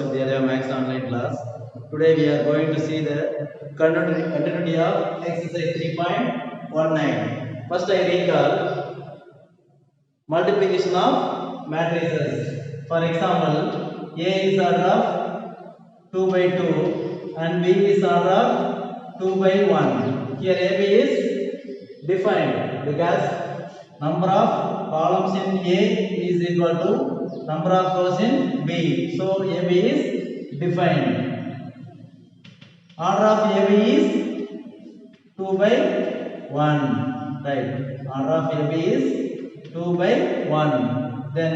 to the Area Max online class. Today we are going to see the continuity of exercise 3.19. First I recall multiplication of matrices. For example, A is order of 2 by 2 and B is order of 2 by 1. Here AB is defined because number of columns in A is equal to number of rows in B. So AB is defined. Order of AB is 2 by 1. Right. Order of AB is 2 by 1. Then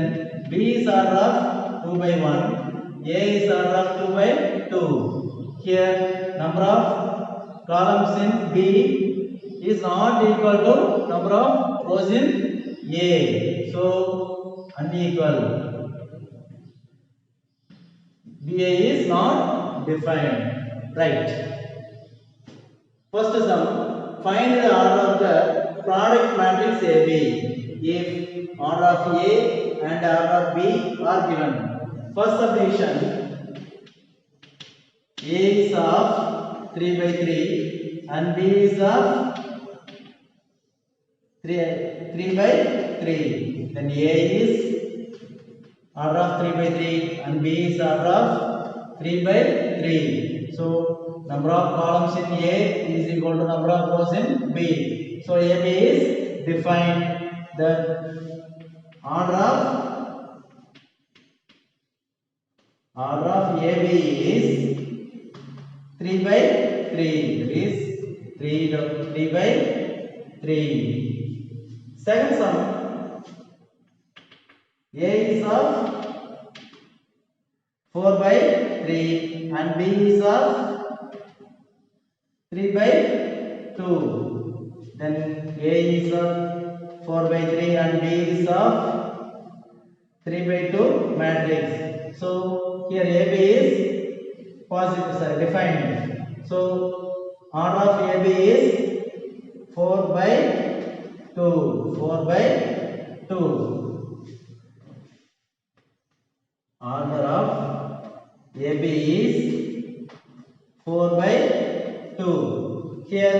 B is order of 2 by 1. A is order of 2 by 2. Here number of columns in B is not equal to number of rows in A. So unequal. BA is not defined. Right. First sum. Find the order of the product matrix AB if order of A and order of B are given. First subdivision. A is of 3 by 3 and B is of 3 by 3. Then A is order of 3 by 3 and B is order of 3 by 3. So number of columns in A is equal to number of rows in B. So AB is defined. The order of AB is 3 by 3. That is 3 by 3. Second sum. A is of 4 by 3 and B is of 3 by 2. Then A is of 4 by 3 and B is of 3 by 2 matrix. So here AB is positive, defined. So order of AB is 4 by 2. 4 by 2. Order of AB is 4 by 2. Here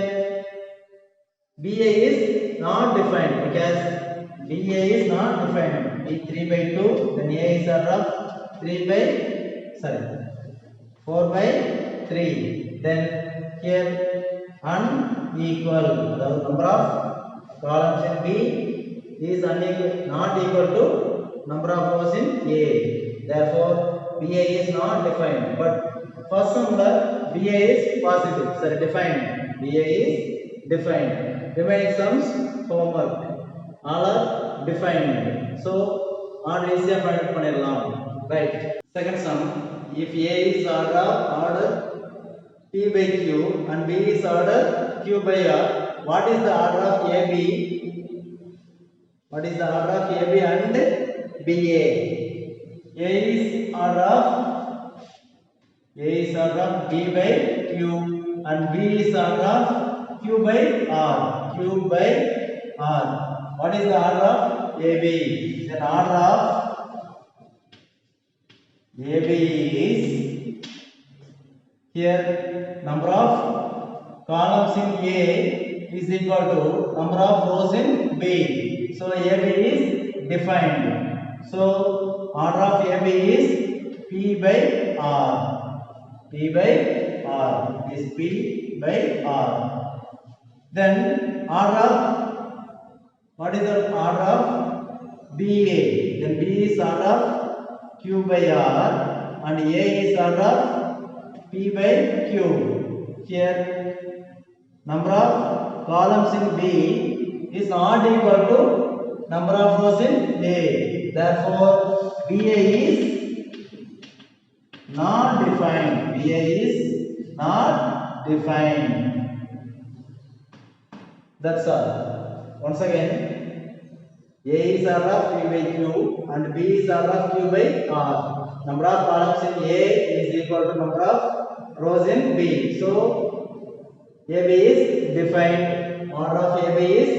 BA is not defined because BA is not defined. B 3 by 2, then A is order of 4 by 3. Then here unequal. The number of columns in B is unequal, not equal to number of rows in A. Therefore, BA is not defined. But first sum BA is positive, defined. BA is defined. Remaining sums homework. All are defined. So, all easy find out pannidalam. Right. Second sum. If A is order P by Q and B is order Q by R, what is the order of AB? What is the order of AB and BA? A is order of B by Q and B is order of Q by R. Q by R. What is the order of AB? Then order of AB is here number of columns in A is equal to number of rows in B. So AB is defined. So order of AB is P by R. P by R is P by R. Then what is the order of BA? Then B is order of Q by R and A is order of P by Q. Here number of columns in B is not equal to number of rows in A. Therefore, BA is not defined. BA is not defined. That's all. Once again, A is order of P by Q and B is order of Q by R. Number of columns in A is equal to number of rows in B. So AB is defined. Order of AB is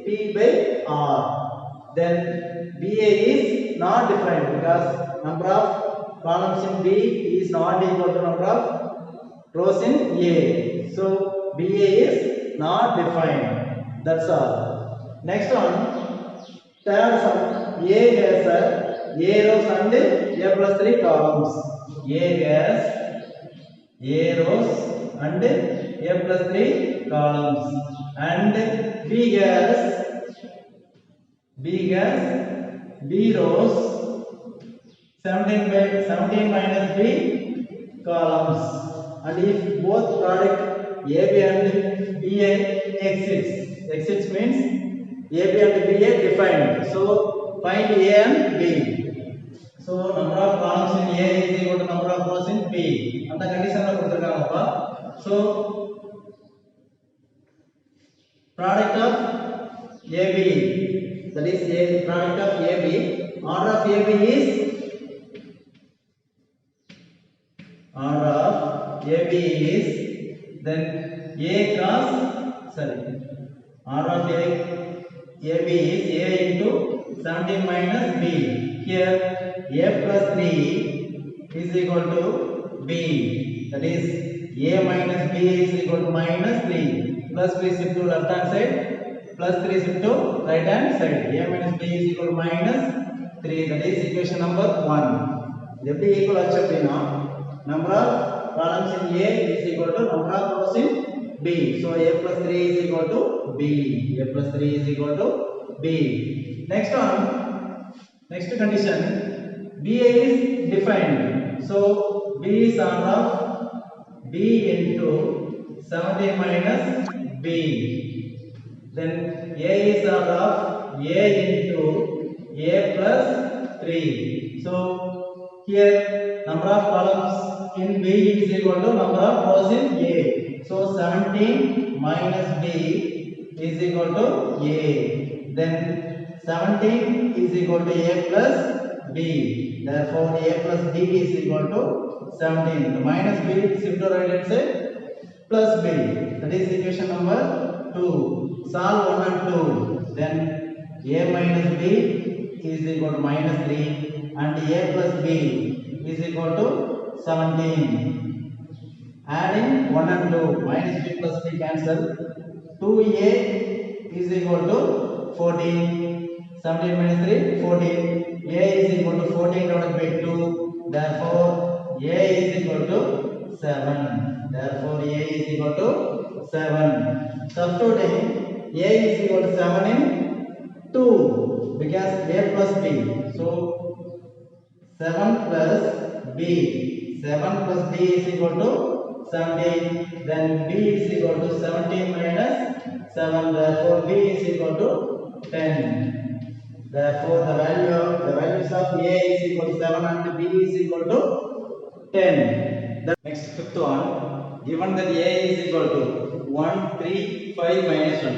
P by R. Then BA is not defined because number of columns in B is not equal to number of rows in A. So BA is not defined. That's all. Next one, third sum. A has A rows and A plus 3 columns. A has A rows and A plus 3 columns. And B has B rows 17 minus B columns. And if both product AB and BA exits means AB and BA defined. So find A and B. So number of columns in A is equal to number of rows in B. And the condition la kuduthirukanga. So product of AB, that is A product of AB, order of AB is then A cross order of AB is A into 17 minus B. Here A plus 3 is equal to B, that is A minus B is equal to minus 3. Plus 3 shift to left hand side, plus 3 shift to right hand side. A minus B is equal to minus 3, that is equation number 1. If the equal achapina, number of columns in A is equal to number of rows in B. So A plus 3 is equal to B. A plus 3 is equal to B. Next one, next condition, BA is defined. So B is order of B into 17 minus B. Then A is order of A into A plus 3. So here number of columns in B is equal to number of rows in A. So 17 minus B is equal to A. Then 17 is equal to A plus B. Therefore A plus B is equal to 17. The minus B shift to right hand side, plus B. That is equation number 2. Solve 1 and 2. Then A minus B is equal to minus 3 and A plus B is equal to 17. Adding 1 and 2, minus B plus B cancel. 2A is equal to 14. 17 minus 3, 14. A is equal to 14 divided by 2. Therefore, A is equal to 7. Therefore, A is equal to 7. Substituting A is equal to 7 in 2 because A plus B. So, 7 plus B. 7 plus B is equal to 17. Then B is equal to 17 minus 7. Therefore, B is equal to 10. Therefore, the values of A is equal to 7 and B is equal to 10. The next fifth one, given that A is equal to 1, 3, 5 minus 1.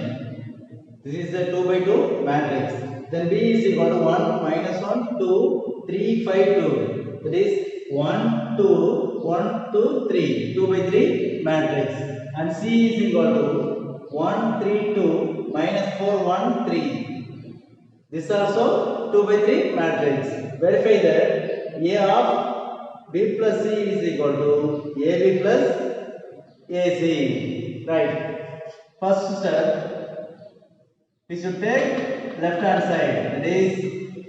This is the 2 by 2 matrix. Then B is equal to 1, minus 1, 2, 3, 5, 2. That is 1, 2, 1, 2, 3. 2 by 3 matrix. And C is equal to 1, 3, 2, minus 4, 1, 3. This also 2 by 3 matrix. Verify that A of B plus C is equal to AB plus AC. Right. First step, we should take left hand side. That is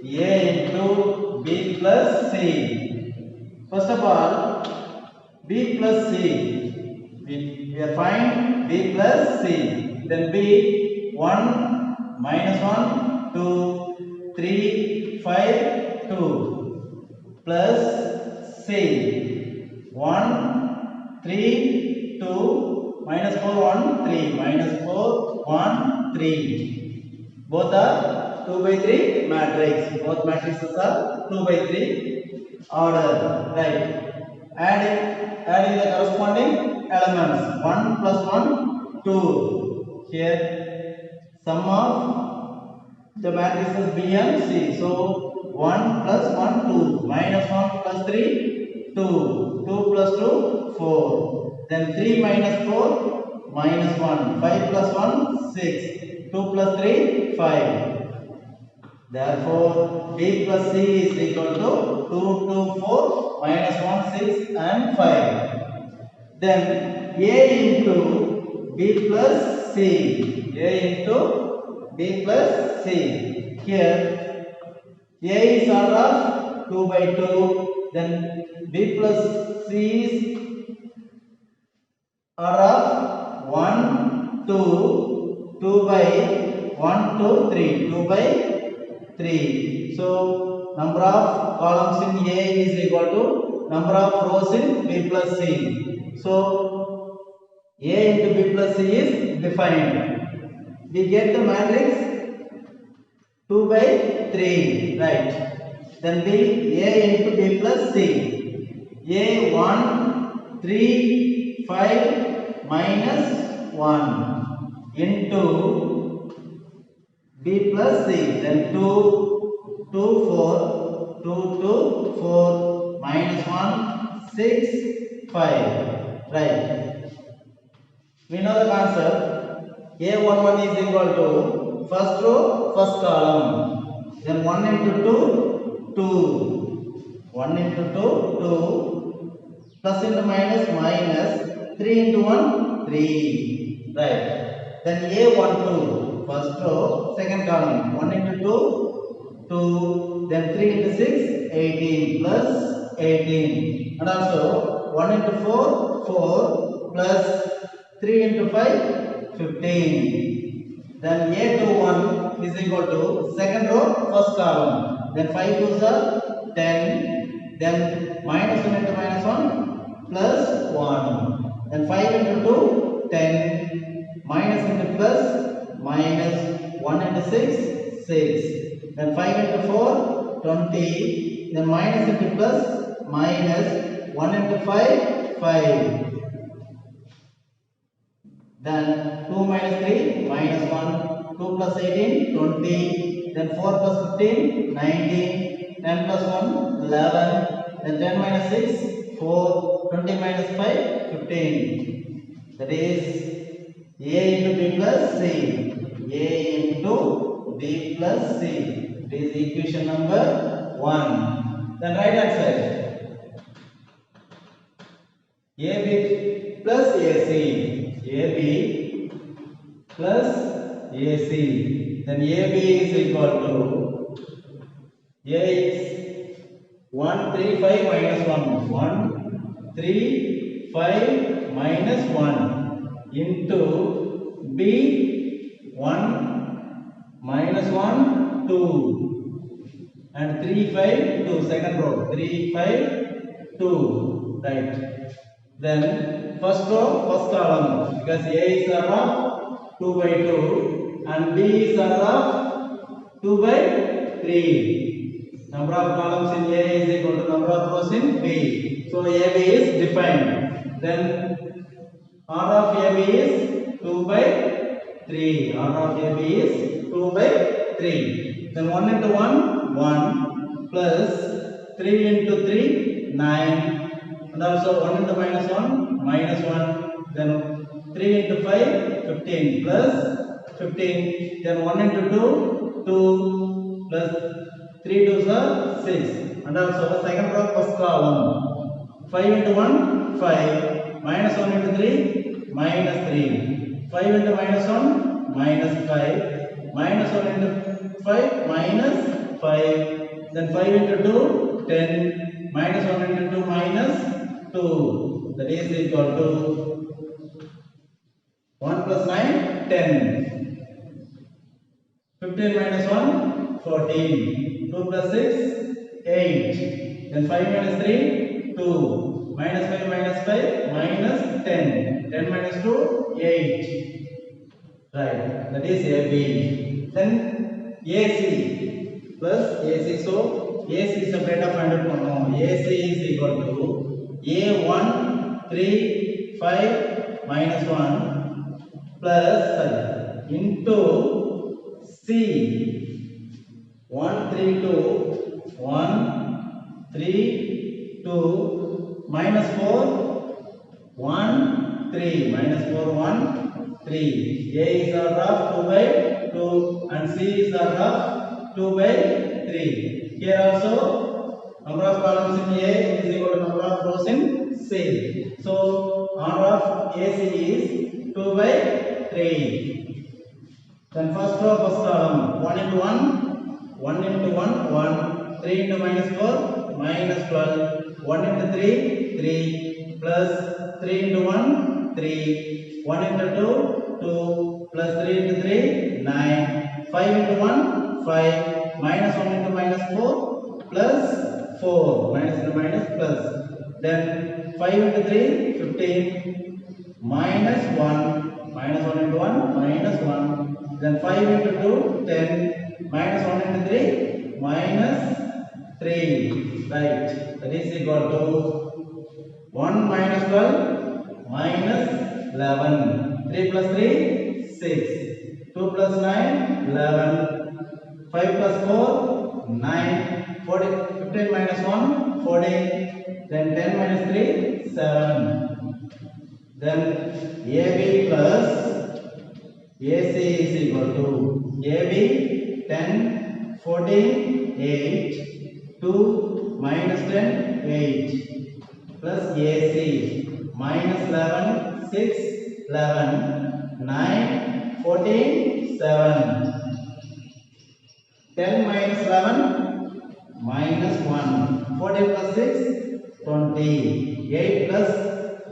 A into B plus C. First of all, B plus C. We are find B plus C. Then B 1 minus 1. 2, 3, 5, 2 plus C 1, 3, 2 minus 4, 1, 3 minus 4, 1, 3. Both are 2 by 3 matrix. Both matrices are 2 by 3 order. Right. Adding the corresponding elements. 1 plus 1, 2. Here sum of the matrices B and C. So 1 plus 1, 2. Minus 1 plus 3, 2. 2 plus 2, 4. Then 3 minus 4, minus 1. 5 plus 1, 6. 2 plus 3, 5. Therefore, B plus C is equal to 2, 2, 4, minus 1, 6 and 5. Then A into B plus C. A into B plus C. Here A is order of 2 by 2. Then B plus C is order of 1, 2, 2 by 1, 2, 3. 2 by 3. So number of columns in A is equal to number of rows in B plus C. So A into B plus C is defined. We get the matrix 2 by 3, right? Then B A into B plus C. A 1, 3, 5 minus 1 into B plus C. Then 2, 2, 4, 2, 2, 4 minus 1, 6, 5. Right. We know the concept. A11 is equal to first row, first column. Then 1 into 2, 2. 1 into 2, 2. Plus into minus, minus. 3 into 1, 3. Right. Then A12, first row, second column. 1 into 2, 2. Then 3 into 6, 18. Plus 18. And also 1 into 4, 4. Plus 3 into 5, 15. Then A21 is equal to second row, first column. Then 5 2s are 10. Then minus 1 into minus 1, plus 1. Then 5 into 2, 10. Minus into plus, minus 1 into 6, 6. Then 5 into 4, 20. Then minus into plus, minus 1 into 5, 5. Then 2 minus 3, minus 1. 2 plus 18, 20. Then 4 plus 15, 19. 10 plus 1, 11. Then 10 minus 6, 4. 20 minus 5, 15. That is A into B plus C. A into B plus C. This is equation number 1. Then right hand side. AB plus AC. AB plus AC. Then AB is equal to A is 1, 3, 5 minus 1. 1, 3, 5 minus 1 into B 1 minus 1, 2. And 3, 5, 2. Second row. 3, 5, 2. Right. Then first row, first column, because A is order of 2 by 2 and B is order of 2 by 3. Number of columns in A is equal to number of rows in B. So AB is defined. Then order of AB is 2 by 3. Order of AB is 2 by 3. Then 1 into 1, 1 plus 3 into 3, 9. And also 1 into minus 1, minus 1. Then 3 into 5, 15 plus 15. Then 1 into 2, 2 plus 3 2s are 6. And also second row, first column. 5 into 1, 5. Minus 1 into 3, minus 3. 5 into minus 1, minus 5. Minus 1 into 5, minus 5. Then 5 into 2, 10. Minus 1 into 2, minus 2. That is equal to 1 plus 9, 10. 15 minus 1, 14. 2 plus 6, 8. Then 5 minus 3, 2. Minus 5 minus 5, minus 10. 10 minus 2, 8. Right. That is AB. Then AC plus AC. So AC separate find out pannom. AC is equal to A1 3 5 minus 1 plus into C 1 3 2 1 3 2 minus 4 1 3 minus 4 1 3. A is order of 2 by 2 and C is order of 2 by 3. Here also Number of columns in A is equal to number of rows in C. So order of AC is 2 by 3. Then first row, first column, 1 into 1, 1 into 1, 1, 3 into minus 4, minus 12, 1 into 3, 3, plus 3 into 1, 3, 1 into 2, 2, plus 3 into 3, 9, 5 into 1, 5, minus 1 into minus 4, plus 4, minus into minus plus. Then 5 into 3, 15, minus 1, minus 1 into 1, minus 1. Then 5 into 2, 10, minus 1 into 3, minus 3. Right. That is equal to 1 minus 12, minus 11. 3 plus 3, 6. 2 plus 9, 11. 5 plus 4, 9. 15 minus 1, 14. Then 10 minus 3, 7. Then AB plus AC is equal to AB 10, 14, 8, 2 minus 10, 8 plus AC minus 11, 6, 11, 9, 14, 7. 10 minus 11, minus 1. 14 plus 6, 20. 8 plus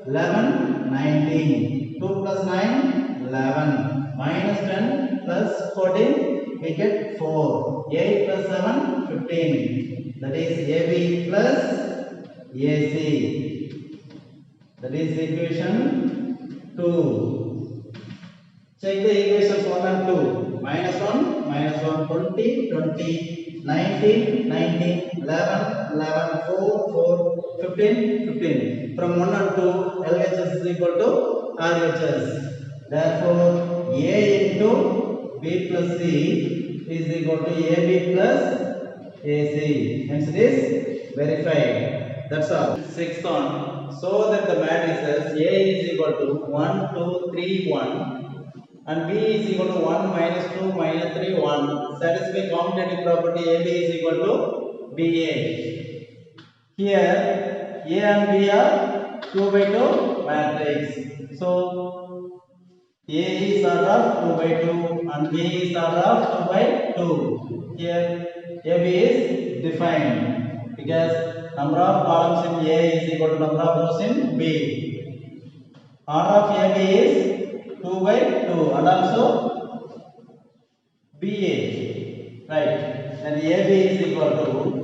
11, 19. 2 plus 9, 11. Minus 10 plus 14, we get 4. 8 plus 7, 15. That is AB plus AC. That is equation 2. Check the equations 1 and 2. Minus 1, minus 1, 20, 20, 19, 19, 11, 11, 4, 4, 15, 15. From 1 and 2, LHS is equal to RHS. Therefore, A into B plus C is equal to AB plus AC. Hence it is verified. That's all. Sixth one. So that the matrices A is equal to 1, 2, 3, 1 and B is equal to 1, minus 2, minus 3, 1. Satisfy commutative property AB is equal to BA. Here A and B are 2 by 2 matrix. So A is order of 2 by 2 and B is order of 2 by 2. Here AB is defined because number of columns in A is equal to number of rows in B. Order of AB is 2 by 2 and also BA. Right. Then AB is equal to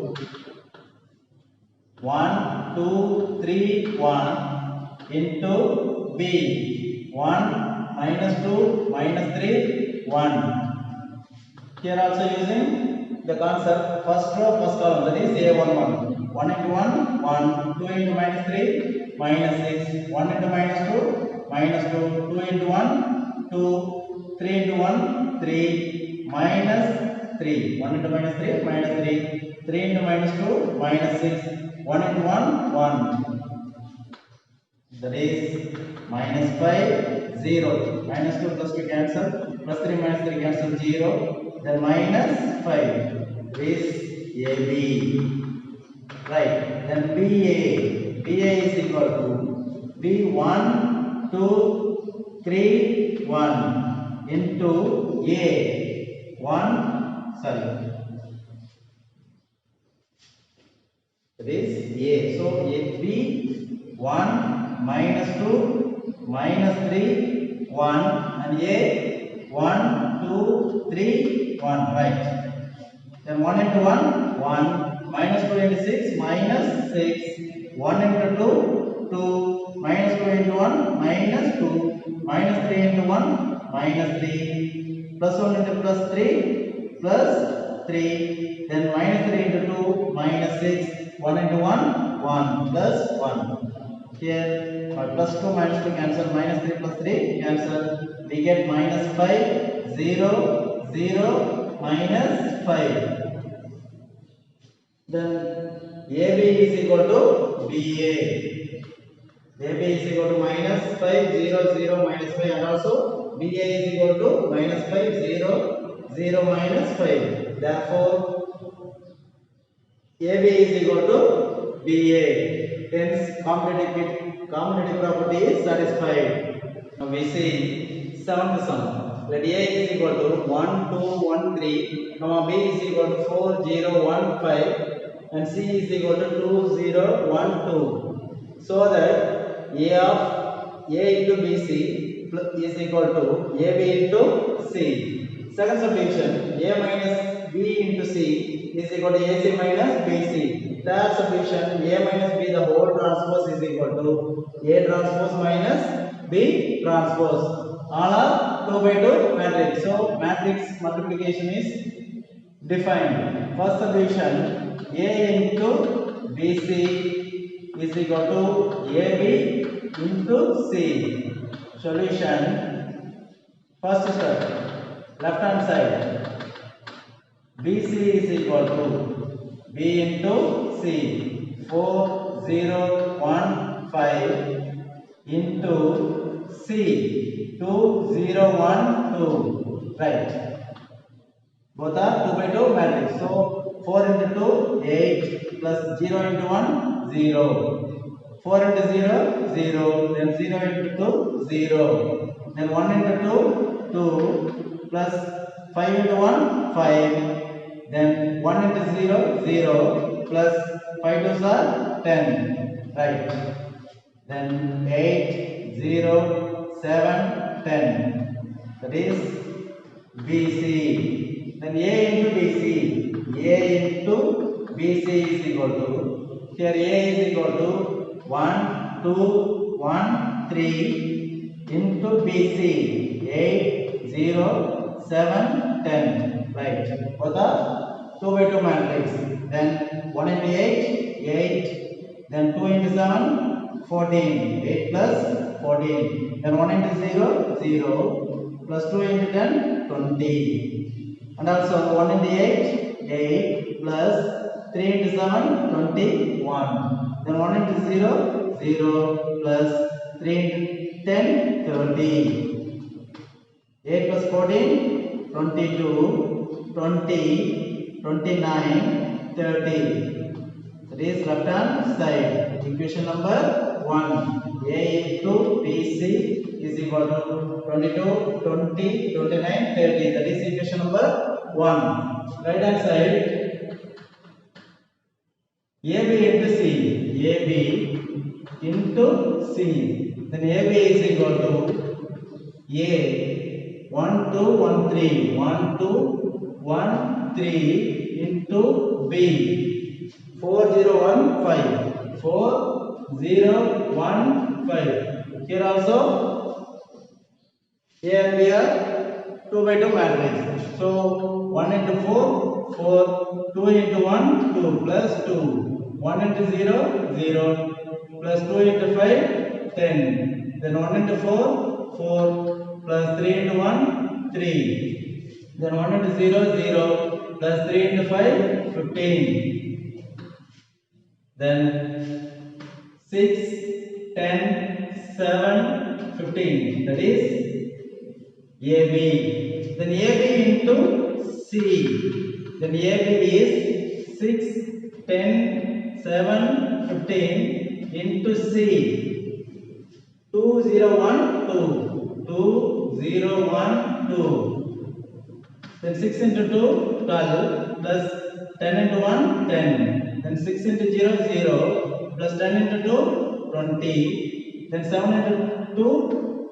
1, 2, 3, 1 into B. 1 minus 2, minus 3, 1. Here also using the concept first row, first column, that is A11. 1 into 1, 1. 2 into minus 3, minus 6. 1 into minus 2, minus 2. 2 into 1, 2. 3 into 1, 3. Minus 3. 1 into minus 3, minus 3. 3 into minus 2, minus 6. 1 into 1, 1. That is minus 5, 0. Minus 2 plus 2 cancel. Plus 3 minus 3 cancel 0. Then minus 5 is AB. Right. Then BA. BA is equal to B1, 2, 3, 1 into A. 1, sorry. That is A. So B 1 minus 2 minus 3 1 and A 1 2 3 1. Right. Then 1 into 1 1 minus 2 into 6 minus 6 1 into 2 2 minus 2 into 1 minus 2 minus 3 into 1 minus 3 plus 1 into plus 3 plus 3 then minus 3 into 2 minus 6 1 into 1 1 plus 1. Here plus 2 minus 2 cancel, minus 3 plus 3 cancel. We get minus 5 0 0 minus 5. Then AB is equal to BA. AB is equal to minus 5 0 0 minus 5 and also BA is equal to minus 5 0 0 minus 5. Therefore AB is equal to BA. Hence, commutative property is satisfied. Now we see seventh sum. Let A is equal to 1, 2, 1, 3, comma B is equal to 4, 0, 1, 5, and C is equal to 2, 0, 1, 2. So that A into BC is equal to AB into C. Second subdivision, A minus B into C is equal to AC minus BC. Third subdivision, A minus B the whole transpose is equal to A transpose minus B transpose. All are 2 by 2 matrix. So matrix multiplication is defined. First subdivision, A into BC is equal to AB into C. Solution, first step, left hand side, BC is equal to B into C, 4, 0, 1, 5 into C, 2, 0, 1, 2, right. Both are 2 by 2 matrix. So 4 into 2, 8 plus 0 into 1, 0. 4 into 0, 0. Then 0 into 2, 0. Then 1 into 2, 2. Plus 5 into 1, 5. Then 1 into 0, 0. Plus 5 2s are 10. Right. Then 8, 0, 7, 10. That is BC. Then A into BC. A into BC is equal to, here A is equal to 1, 2, 1, 3 into BC. 8, 0, 7, 10. Right. Both are 2 by 2 matrix. Then 1 into 8, 8. Then 2 into 7, 14. 8 plus 14. Then 1 into 0, 0. Plus 2 into 10, 20. And also 1 into 8, 8. Plus 3 into 7, 21. Then 1 into 0, 0. Plus 3 into 10, 30. 8 plus 14, 22. 20, 29, 30. That is left hand side. Equation number 1. A into BC is equal to 22, 20, 29, 30. That is equation number 1. Right hand side. AB into C. AB into C. Then AB is equal to A 1, 2, 1, 3. 1, 2, 1, 3 into B. 4, 0, 1, 5. 4, 0, 1, 5. Here also, here we are 2 by 2 matrix. So 1 into 4, 4. 2 into 1, 2 plus 2. 1 into 0, 0. Plus 2 into 5, 10. Then 1 into 4, 4. Plus 3 into 1, 3. Then 1 into 0, 0. Plus 3 into 5, 15. Then 6, 10, 7, 15. That is AB. Then AB into C. Then AB is 6, 10, 7, 15 into C. 2, 0, 1, 2. 2, 0, 1, 2. Then 6 into 2, 12. Plus 10 into 1, 10. Then 6 into 0, 0. Plus 10 into 2, 20. Then 7 into 2,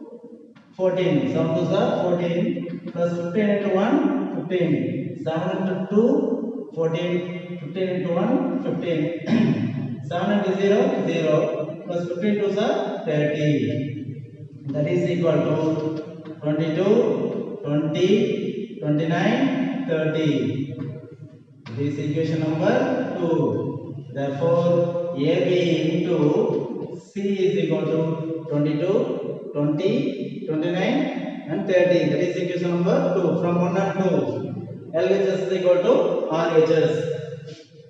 14. 7 2s are 14. Plus 15 into 1, 15. 7 into 2, 14. 15 into 1, 15. 7 into 0, 0. Plus 15 2s are 30. That is equal to 22, 20, 29, 30. This is equation number 2. Therefore, AB into C is equal to 22, 20, 29 and 30. That is equation number 2. From 1 and 2. LHS is equal to RHS.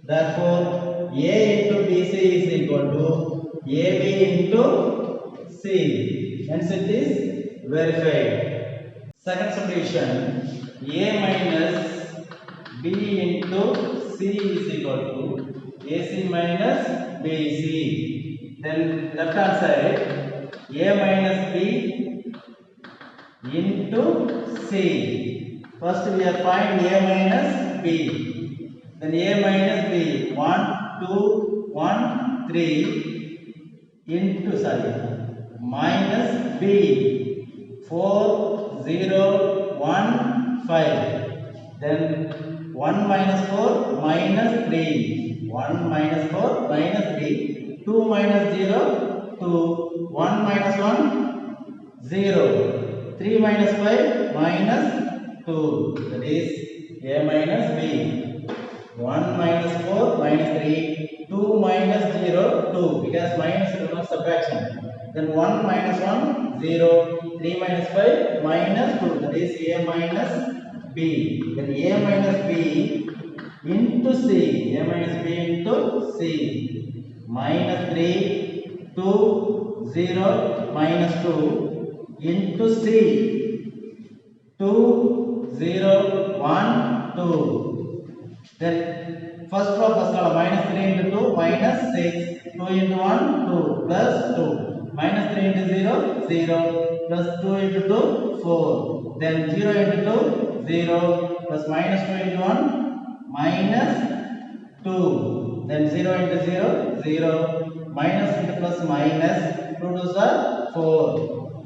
Therefore, A into BC is equal to AB into C. Hence it is verified. Second subdivision, A minus B into C is equal to AC minus BC. Then left hand side, A minus B into C. First we are find A minus B. Then A minus B 1, 2, 1, 3 into minus B 4, 0, 1, 5. Then 1 minus 4 minus 3. 1 minus 4 minus 3. 2 minus 0 2. 1 minus 1 0. 3 minus 5 minus 2. That is A minus B. 1 minus 4 minus 3. 2 minus 0 2. Because minus denotes subtraction. Then 1 minus 1 0. 3 minus 5 minus 2. That is A minus B. Then A minus B into C. A minus B into C. Minus 3, 2, 0, minus 2 into C. 2, 0, 1, 2. Then first row, first column, minus 3 into 2, minus 6. 2 into 1, 2, plus 2. Minus 3 into 0, 0. Plus 2 into 2, 4. Then 0 into 2, 0. Plus minus 2 into 1, minus 2. Then 0 into 0, 0. Minus into plus minus. 2 2s are 4.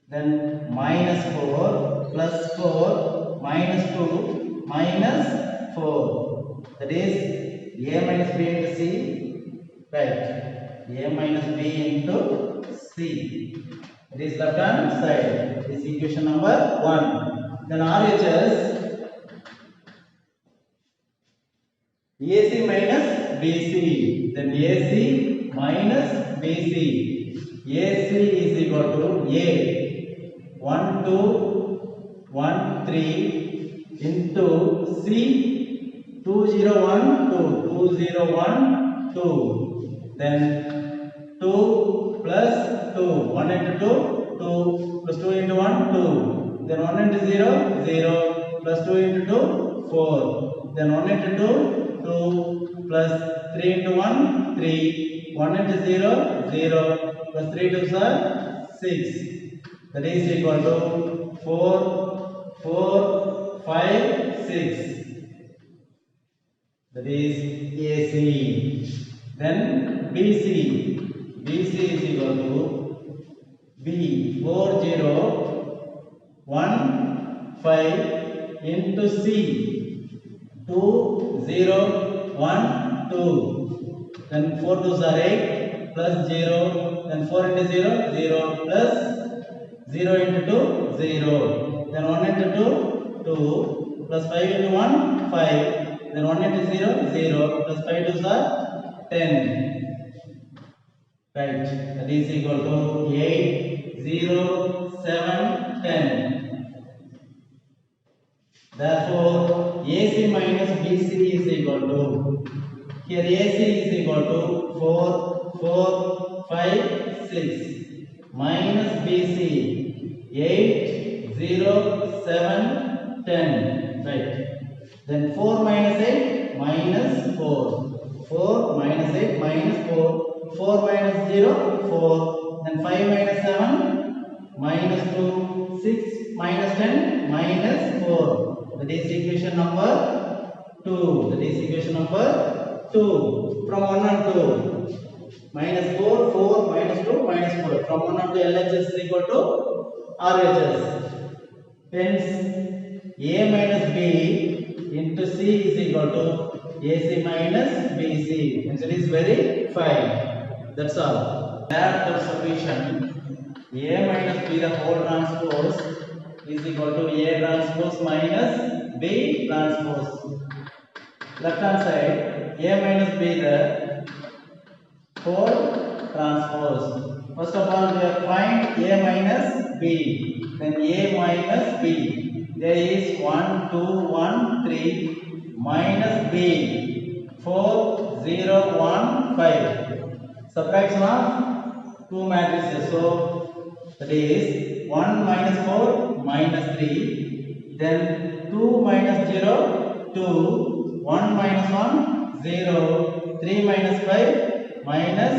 Then minus 4 plus 4 minus 2 minus 4. That is A minus B into C. Right. A minus B into C. That is left hand side. This is equation number 1. Then RHS AC minus BC. Then AC minus BC. AC is equal to A 1 2 1 3 into C 2 0 1 2 2 0 1 2. Then 2 plus 2. 1 into 2 2 plus 2 into 1 2. Then 1 into 0 0 plus 2 into 2 4. Then 1 into 2 2 plus 3 into 1 3. 1 into 0 0 plus 3 2s are 6. That is equal to 4 4 5 6. That is AC. Then BC. BC is equal to B 4 0 1 5 into C 2 0 1 2. Then 4 2s are 8 plus 0. Then 4 into 0 0 plus 0 into 2 0. Then 1 into 2 2 plus 5 into 1 5. Then 1 into 0 0 plus 5 2s are 10. Right. That is equal to 8 0 7 10. Therefore, AC minus BC is equal to, here AC is equal to 4 4 5 6 minus BC 8 0 7 10. Right. Then 4 minus 8 minus 4. 4 minus 8 minus 4. 4 minus 0 4. Then 5 minus 7 minus 2. 6 minus 10 minus 4. That is equation number 2. That is equation number 2. From 1 and 2. Minus 4, 4, minus 2, minus 4. From 1 and 2, LHS is equal to RHS. Hence, A minus B into C is equal to AC minus BC. Hence, it is verified. That's all. That solution, A minus B the whole transpose is equal to A transpose minus B transpose. Left hand side, A minus B the whole transpose. First of all, we have find A minus B. Then A minus B. There is 1, 2, 1, 3 minus B 4, 0, 1, 5. Subtraction of two matrices. So that is 1 minus 4 minus 3. Then 2 minus 0 2. 1 minus 1 0. 3 minus 5 minus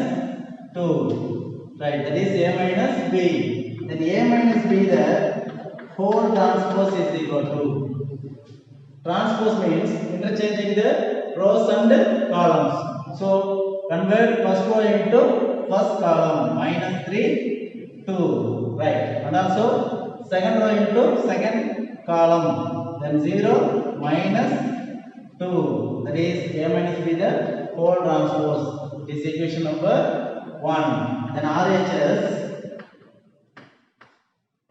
2. Right, that is A minus B. Then A minus B, the whole transpose is equal to. Transpose means interchanging the rows and columns. So convert first row into first column, minus 3, 2. Right, and also second row into second column, then 0, minus 2. That is A minus B, the whole transpose. This is equation number 1. Then RHS,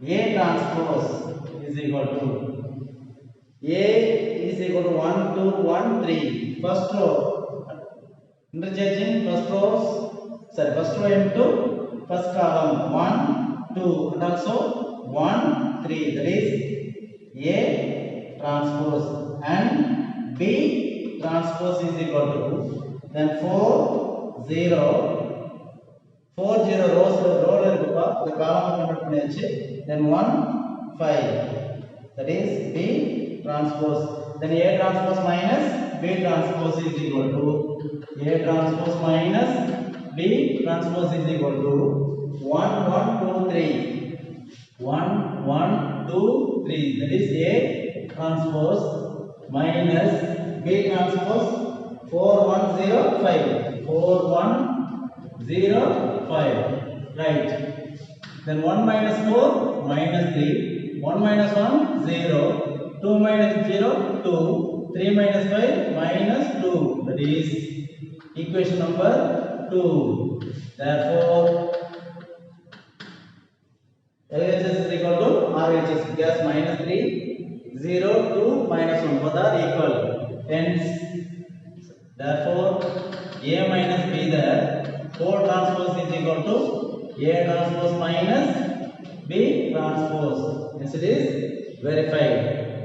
A transpose is equal to A is equal to 1, 2, 1, 3. First row, interchanging first row into first column, 1, 2, and also 1, 3. That is A transpose, and B transpose is equal to, then 4, 0, 4, 0 rows row the column convert பண்ணியாச்சு, then 1, 5. That is B transpose. Then A transpose minus B transpose is equal to A transpose minus B transpose is equal to 1, 1, 2, 3. 1, 1, 2, 3. That is A transpose minus B transpose 4, 1, 0, 5. 4, 1, 0, 5. Right. Then 1 minus 4 minus 3. 1 minus 1 0. 2 minus 0 2. 3 minus 5 minus 2. That is equation number 2. Therefore LHS is equal to RHS because minus 3, 0, 2, minus 1 both are equal. Hence, therefore A minus B, the whole transpose is equal to A transpose minus B transpose. Hence it is verified.